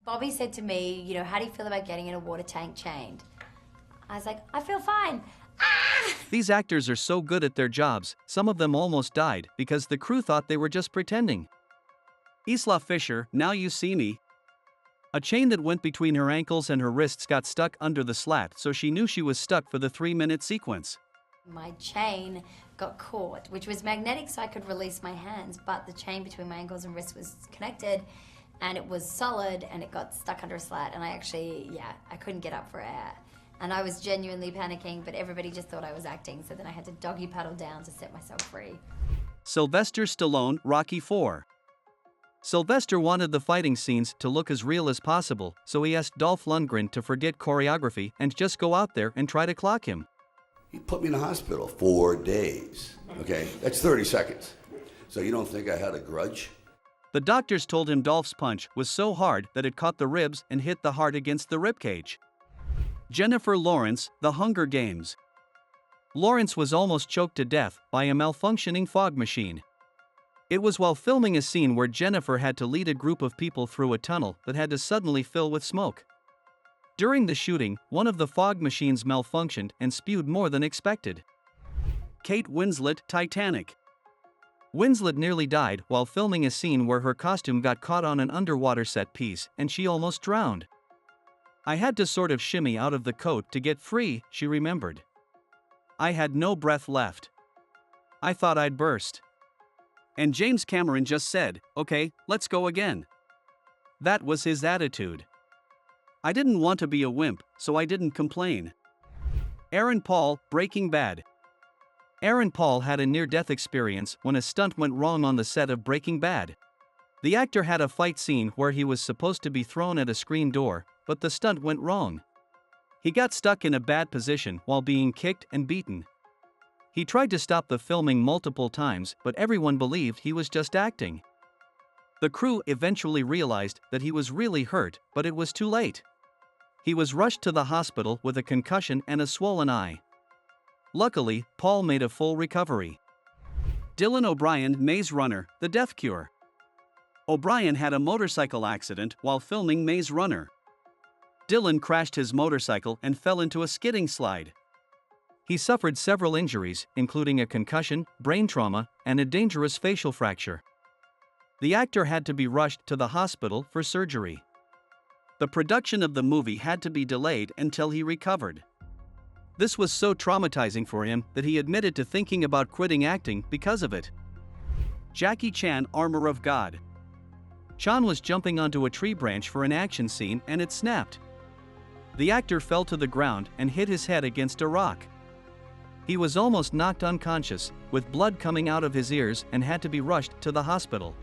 Bobby said to me, you know, how do you feel about getting in a water tank chained? I was like, I feel fine. Ah! These actors are so good at their jobs, some of them almost died because the crew thought they were just pretending. Isla Fisher, Now You See Me. A chain that went between her ankles and her wrists got stuck under the slat, so she knew she was stuck for the 3-minute sequence. My chain got caught, which was magnetic so I could release my hands, but the chain between my ankles and wrists was connected and it was solid and it got stuck under a slat and I couldn't get up for air. And I was genuinely panicking, but everybody just thought I was acting, so then I had to doggy paddle down to set myself free. Sylvester Stallone, Rocky IV. Sylvester wanted the fighting scenes to look as real as possible, so he asked Dolph Lundgren to forget choreography and just go out there and try to clock him. He put me in the hospital 4 days, okay? That's 30 seconds. So you don't think I had a grudge? The doctors told him Dolph's punch was so hard that it caught the ribs and hit the heart against the ribcage. Jennifer Lawrence, The Hunger Games. Lawrence was almost choked to death by a malfunctioning fog machine. It was while filming a scene where Jennifer had to lead a group of people through a tunnel that had to suddenly fill with smoke. During the shooting, one of the fog machines malfunctioned and spewed more than expected. Kate Winslet, Titanic. Winslet nearly died while filming a scene where her costume got caught on an underwater set piece and she almost drowned. I had to sort of shimmy out of the coat to get free, she remembered. I had no breath left. I thought I'd burst. And James Cameron just said, "Okay, let's go again." That was his attitude. I didn't want to be a wimp, so I didn't complain. Aaron Paul, Breaking Bad. Aaron Paul had a near-death experience when a stunt went wrong on the set of Breaking Bad. The actor had a fight scene where he was supposed to be thrown at a screen door, but the stunt went wrong. He got stuck in a bad position while being kicked and beaten. He tried to stop the filming multiple times, but everyone believed he was just acting. The crew eventually realized that he was really hurt, but it was too late. He was rushed to the hospital with a concussion and a swollen eye. Luckily, Paul made a full recovery. Dylan O'Brien, Maze Runner, The Death Cure. O'Brien had a motorcycle accident while filming Maze Runner. Dylan crashed his motorcycle and fell into a skidding slide. He suffered several injuries, including a concussion, brain trauma, and a dangerous facial fracture. The actor had to be rushed to the hospital for surgery. The production of the movie had to be delayed until he recovered. This was so traumatizing for him that he admitted to thinking about quitting acting because of it. Jackie Chan, Armor of God. Chan was jumping onto a tree branch for an action scene and it snapped. The actor fell to the ground and hit his head against a rock. He was almost knocked unconscious, with blood coming out of his ears, and had to be rushed to the hospital.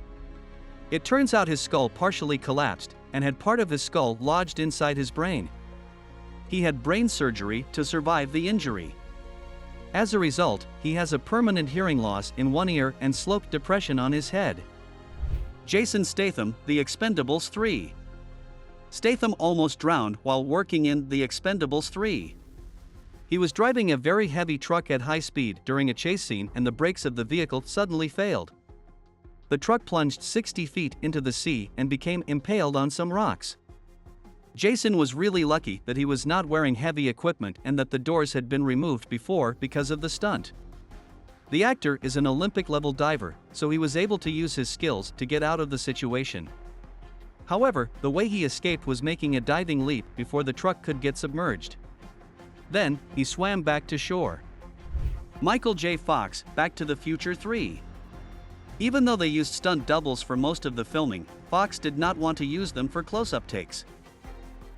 It turns out his skull partially collapsed and had part of his skull lodged inside his brain. He had brain surgery to survive the injury. As a result, he has a permanent hearing loss in one ear and sloped depression on his head. Jason Statham, The Expendables 3. Statham almost drowned while working in The Expendables 3. He was driving a very heavy truck at high speed during a chase scene and the brakes of the vehicle suddenly failed. The truck plunged 60 feet into the sea and became impaled on some rocks. Jason was really lucky that he was not wearing heavy equipment and that the doors had been removed before because of the stunt. The actor is an Olympic-level diver, so he was able to use his skills to get out of the situation. However, the way he escaped was making a diving leap before the truck could get submerged. Then, he swam back to shore. Michael J. Fox, Back to the Future 3. Even though they used stunt doubles for most of the filming, Fox did not want to use them for close-up takes.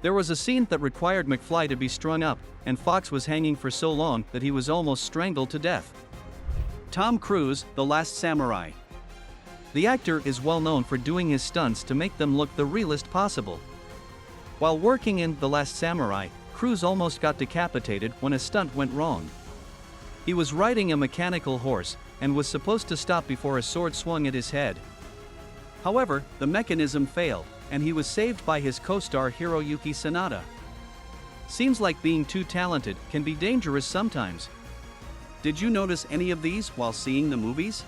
There was a scene that required McFly to be strung up, and Fox was hanging for so long that he was almost strangled to death. Tom Cruise, The Last Samurai. The actor is well known for doing his stunts to make them look the realest possible. While working in The Last Samurai, Cruise almost got decapitated when a stunt went wrong. He was riding a mechanical horse and was supposed to stop before a sword swung at his head. However, the mechanism failed, and he was saved by his co-star Hiroyuki Sanada. Seems like being too talented can be dangerous sometimes. Did you notice any of these while seeing the movies?